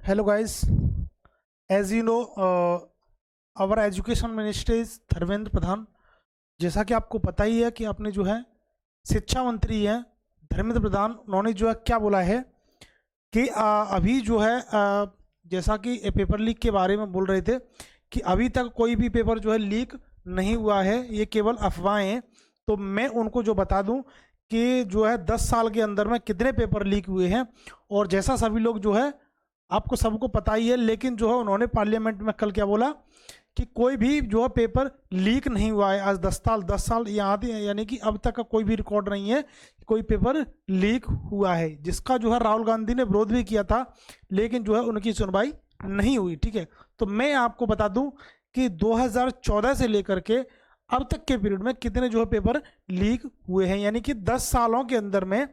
Hello guys, as you know, our education minister is Dharmendra Pradhan. जैसा कि आपको पता ही है कि अपने जो है शिक्षा मंत्री हैं धर्मेंद्र प्रधान, उन्होंने जो है क्या बोला है कि अभी जो है जैसा कि पेपर लीक के बारे में बोल रहे थे कि अभी तक कोई भी पेपर जो है लीक नहीं हुआ है, ये केवल अफवाहें हैं। तो मैं उनको जो बता दूं कि जो है 10 साल के अंदर में कितने पेपर लीक हुए हैं, और जैसा सभी लोग जो है आपको सबको पता ही है, लेकिन जो है उन्होंने पार्लियामेंट में कल क्या बोला कि कोई भी जो है पेपर लीक नहीं हुआ है। आज 10 साल यहाँ यानी कि अब तक का कोई भी रिकॉर्ड नहीं है कि कोई पेपर लीक हुआ है, जिसका जो है राहुल गांधी ने विरोध भी किया था, लेकिन जो है उनकी सुनवाई नहीं हुई। ठीक है, तो मैं आपको बता दूं कि 2014 से लेकर के अब तक के पीरियड में कितने जो है पेपर लीक हुए हैं, यानी कि 10 सालों के अंदर में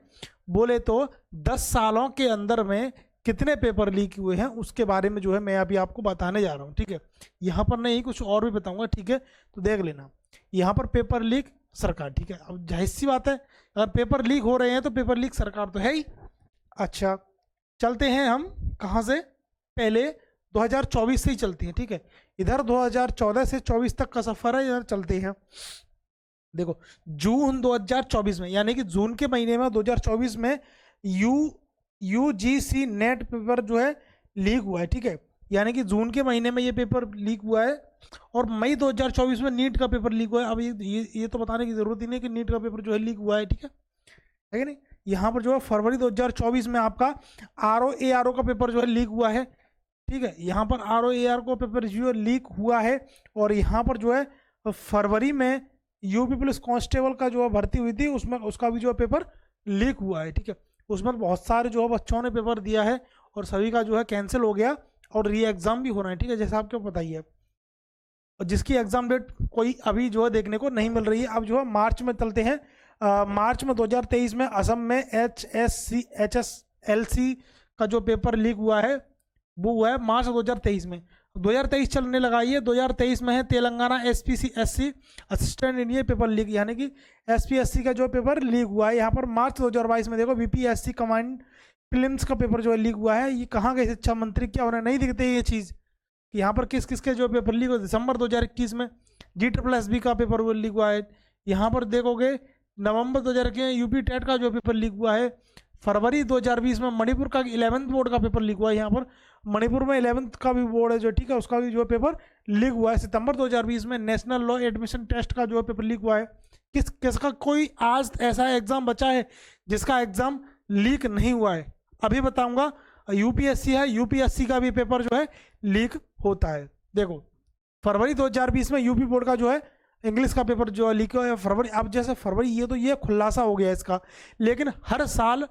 बोले तो 10 सालों के अंदर में कितने पेपर लीक हुए हैं उसके बारे में जो है मैं अभी आपको बताने जा रहा हूँ। ठीक है, यहाँ पर नहीं कुछ और भी बताऊंगा। ठीक है, तो देख लेना यहाँ पर पेपर लीक सरकार। ठीक है, अब जाहिर सी बात है अगर पेपर लीक हो रहे हैं तो पेपर लीक सरकार तो है ही। अच्छा, चलते हैं हम कहाँ से, पहले 2024 से ही चलते हैं। ठीक है, इधर 2014 से 24 तक का सफर है, इधर चलते हैं। देखो जून 2024 में, यानी कि जून के महीने में 2024 में यूजीसी नेट पेपर जो है लीक हुआ है। ठीक है, यानी कि जून के महीने में ये पेपर लीक हुआ है, और मई 2024 में नीट का पेपर लीक हुआ है। अब ये तो बताने की जरूरत ही नहीं कि नीट का पेपर जो है लीक हुआ है। ठीक है कि नहीं। यहाँ पर जो है फरवरी 2024 में आपका आर का पेपर जो है लीक हुआ है। ठीक है, यहाँ पर आर का पेपर जो है लीक हुआ है, और यहाँ पर जो है फरवरी में यूपी पुलिस कांस्टेबल का जो है भर्ती हुई थी, उसमें उसका भी जो है पेपर लीक हुआ है। ठीक है, उसमें बहुत सारे जो है बच्चों ने पेपर दिया है और सभी का जो है कैंसिल हो गया और री एग्ज़ाम भी हो रहा है। ठीक है, जैसा आपको पता ही है, और जिसकी एग्ज़ाम डेट कोई अभी जो है देखने को नहीं मिल रही है। अब जो है मार्च में चलते हैं। मार्च में 2023 में असम में HSLC का जो पेपर लीक हुआ है वो हुआ है मार्च 2023 में। 2023 चलने लगा, ये 2023 में है Telangana SPSC assistant engineer paper leak, यानी कि SPSC का जो पेपर लीक हुआ है। यहाँ पर मार्च 2022 में देखो BPSC कमांड प्रीलिम्स का पेपर जो है लीक हुआ है। ये कहाँ गए शिक्षा मंत्री, क्या उन्हें नहीं दिखते ये चीज़ कि यहाँ पर किस किस के जो पेपर लीक हुआ। दिसंबर 2021 में GSSB का पेपर वो लीक हुआ है। यहाँ पर देखोगे नवंबर 2021 यूपी टेट का जो पेपर लीक हुआ है। फरवरी 2020 में मणिपुर का 11th बोर्ड का पेपर लीक हुआ है। यहाँ पर मणिपुर में 11th का भी बोर्ड है जो, ठीक है, उसका भी जो पेपर लीक हुआ है। सितंबर 2020 में नेशनल लॉ एडमिशन टेस्ट का जो पेपर लीक हुआ है। किसका कोई आज ऐसा एग्जाम बचा है जिसका एग्जाम लीक नहीं हुआ है? अभी बताऊंगा। UPSC है, UPSC का भी पेपर जो है लीक होता है। देखो फरवरी 2020 में यूपी बोर्ड का जो है इंग्लिश का पेपर जो है लीक हुआ है फरवरी। अब जैसे फरवरी ये खुलासा हो गया इसका, लेकिन हर साल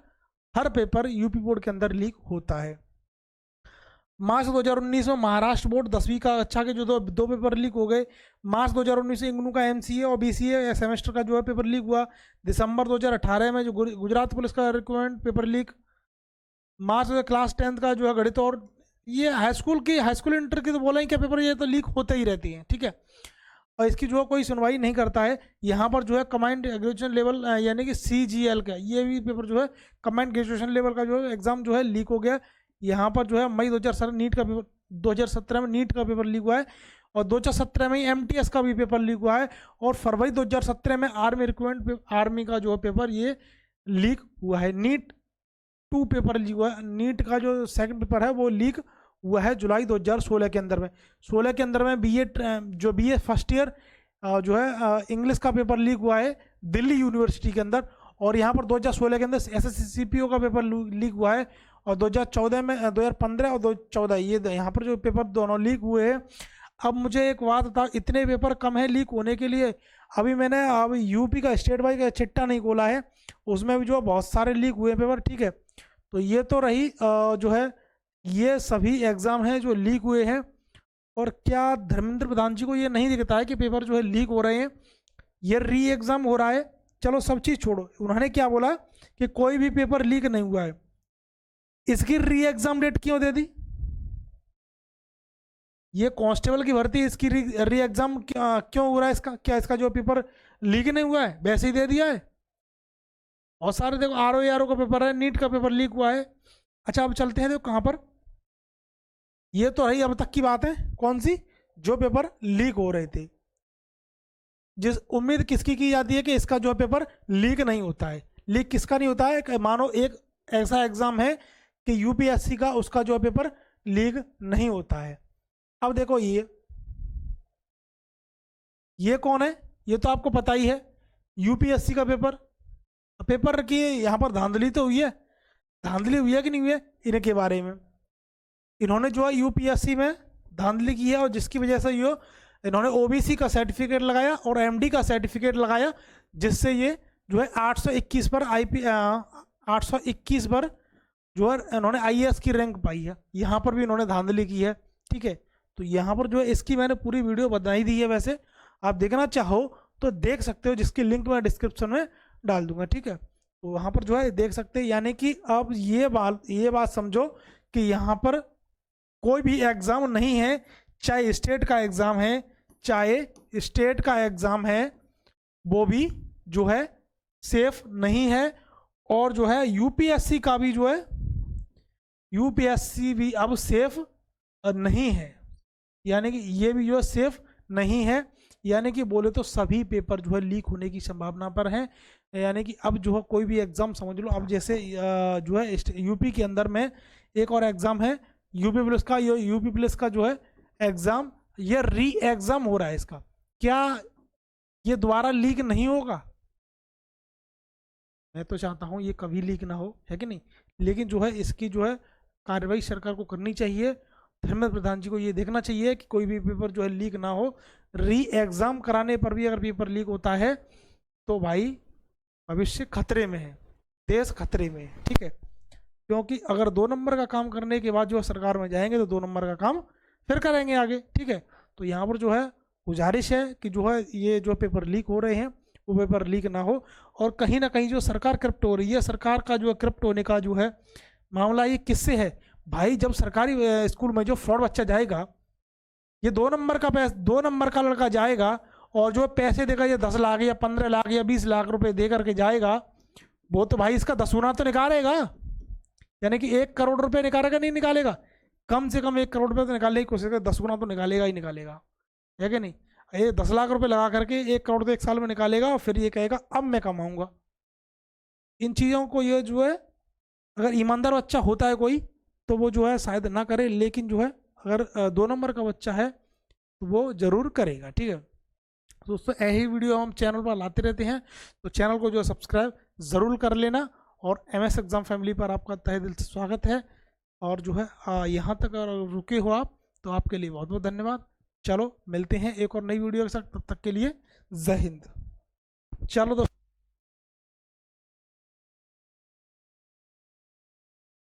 हर पेपर यूपी बोर्ड के अंदर लीक होता है। मार्च 2019 में महाराष्ट्र बोर्ड 10वीं का कक्षा के जो दो पेपर लीक हो गए। मार्च 2019 में इग्नू का MCA और BCA सेमेस्टर का जो है पेपर लीक हुआ। दिसंबर 2018 में जो गुजरात पुलिस का रिक्रूटमेंट पेपर लीक। मार्च में क्लास 10th का जो है गणित, और ये हाई स्कूल इंटर की तो बोला ही क्या पेपर, ये तो लीक होते ही रहती हैं। ठीक है, और इसकी जो कोई सुनवाई नहीं करता है। यहाँ पर जो है कमांड ग्रेजुएशन लेवल यानी कि CGL का ये भी पेपर जो है कमांड ग्रेजुएशन लेवल का जो है एग्जाम जो है लीक हो गया। यहाँ पर जो है मई 2017 नीट का पेपर, 2017 में नीट का पेपर लीक हुआ है, और 2017 में ही MTS का भी पेपर लीक हुआ है, और फरवरी 2017 में आर्मी रिक्रूटमेंट आर्मी का जो पेपर ये लीक हुआ है। नीट 2 पेपर लीक हुआ है। नीट का जो सेकंड पेपर है वो लीक हुआ है जुलाई 2016 के अंदर में। 16 के अंदर में BA फर्स्ट ईयर जो है इंग्लिश का पेपर लीक हुआ है दिल्ली यूनिवर्सिटी के अंदर। और यहाँ पर 2016 के अंदर SSC CPO का पेपर लीक हुआ है, और 2014 में 2015 और 2014 ये यहाँ पर जो पेपर दोनों लीक हुए हैं। अब मुझे एक बात बता, इतने पेपर कम है लीक होने के लिए? अभी मैंने यूपी का स्टेट वाइज का चिट्ठा नहीं खोला है, उसमें भी जो बहुत सारे लीक हुए पेपर। ठीक है, तो ये तो रही जो है ये सभी एग्ज़ाम हैं जो लीक हुए हैं। और क्या धर्मेंद्र प्रधान जी को ये नहीं दिखता है कि पेपर जो है लीक हो रहे हैं, ये री एग्ज़ाम हो रहा है? चलो सब चीज़ छोड़ो, उन्होंने क्या बोला कि कोई भी पेपर लीक नहीं हुआ है। इसकी री एग्ज़ाम डेट क्यों दे दी? ये कांस्टेबल की भर्ती, इसकी री एग्ज़ाम क्यों हो रहा है? इसका क्या, इसका जो पेपर लीक नहीं हुआ है वैसे ही दे दिया है? और सारे देखो RO का पेपर है, नीट का पेपर लीक हुआ है। अच्छा अब चलते हैं देखो कहाँ पर, ये तो रही अब तक की बात है, कौन सी, जो पेपर लीक हो रहे थे। जिस उम्मीद किसकी की जाती है कि इसका जो है पेपर लीक नहीं होता है। लीक किसका नहीं होता है, कि मानो एक ऐसा एग्जाम है कि यूपीएससी का, उसका जो है पेपर लीक नहीं होता है। अब देखो ये कौन है, ये तो आपको पता ही है, यूपीएससी का पेपर। पेपर की यहाँ पर धांधली तो हुई है, धांधली हुई है कि नहीं हुई है, इनके बारे में। इन्होंने जो है यूपीएससी में धांधली की है, और जिसकी वजह से ये इन्होंने ओबीसी का सर्टिफिकेट लगाया और एमडी का सर्टिफिकेट लगाया, जिससे ये जो है 821 पर 821 पर जो है इन्होंने आईएएस की रैंक पाई है। यहाँ पर भी इन्होंने धांधली की है, ठीक है। तो यहाँ पर जो है इसकी मैंने पूरी वीडियो बनाई दी है, वैसे आप देखना चाहो तो देख सकते हो, जिसकी लिंक मैं डिस्क्रिप्शन में डाल दूंगा, ठीक है। तो वहाँ पर जो है देख सकते हैं। यानी कि अब ये बात समझो कि यहाँ पर कोई भी एग्ज़ाम नहीं है, चाहे स्टेट का एग्ज़ाम है, चाहे स्टेट का एग्ज़ाम है, वो भी जो है सेफ नहीं है। और जो है यूपीएससी का भी जो है, यूपीएससी भी अब सेफ नहीं है, यानी कि ये भी जो है सेफ नहीं है। यानी कि बोले तो सभी पेपर जो है लीक होने की संभावना पर हैं। यानी कि अब जो है कोई भी एग्ज़ाम समझ लो, अब जैसे जो है यूपी के अंदर में एक और एग्ज़ाम है यूपी पुलिस का, यूपी पुलिस का जो है एग्ज़ाम, ये री एग्ज़ाम हो रहा है इसका। क्या ये दोबारा लीक नहीं होगा? मैं तो चाहता हूँ ये कभी लीक ना हो, है कि नहीं। लेकिन जो है इसकी जो है कार्रवाई सरकार को करनी चाहिए। धर्मेंद्र प्रधान जी को ये देखना चाहिए कि कोई भी पेपर जो है लीक ना हो। री एग्ज़ाम कराने पर भी अगर पेपर लीक होता है तो भाई भविष्य खतरे में है, देश खतरे में है, ठीक है। क्योंकि अगर 2 नंबर का काम करने के बाद जो सरकार में जाएंगे तो 2 नंबर का काम फिर करेंगे आगे, ठीक है। तो यहाँ पर जो है गुजारिश है कि जो है ये जो पेपर लीक हो रहे हैं वो पेपर लीक ना हो। और कहीं ना कहीं जो सरकार करप्ट हो रही है, सरकार का जो करप्ट होने का जो है मामला, ये किससे है भाई? जब सरकारी स्कूल में जो फ्रॉड बच्चा जाएगा, ये 2 नंबर का 2 नंबर का लड़का जाएगा और जो पैसे देगा, ये 10 लाख या 15 लाख या 20 लाख रुपए दे करके जाएगा, वो तो भाई इसका 10 गुना तो निकालेगा। यानी कि 1 करोड़ रुपए निकालेगा, नहीं निकालेगा? कम से कम 1 करोड़ रुपए तो निकालने की कोशिश करेगा, 10 गुना तो निकालेगा ही निकालेगा, है कि नहीं। ये 10 लाख रुपए लगा करके 1 करोड़ तो 1 साल में निकालेगा, और फिर ये कहेगा अब मैं कमाऊंगा। इन चीज़ों को ये जो है, अगर ईमानदार बच्चा होता है कोई तो वो जो है शायद ना करे, लेकिन जो है अगर 2 नंबर का बच्चा है तो वो ज़रूर करेगा, ठीक है। तो दोस्तों यही वीडियो हम चैनल पर लाते रहते हैं, तो चैनल को जो है सब्सक्राइब ज़रूर कर लेना। और एमएस एग्ज़ाम फैमिली पर आपका तहे दिल से स्वागत है। और जो है यहाँ तक अगर रुके हो आप, तो आपके लिए बहुत बहुत धन्यवाद। चलो मिलते हैं एक और नई वीडियो के साथ, तब तक के लिए जय हिंद। चलो दोस्तों।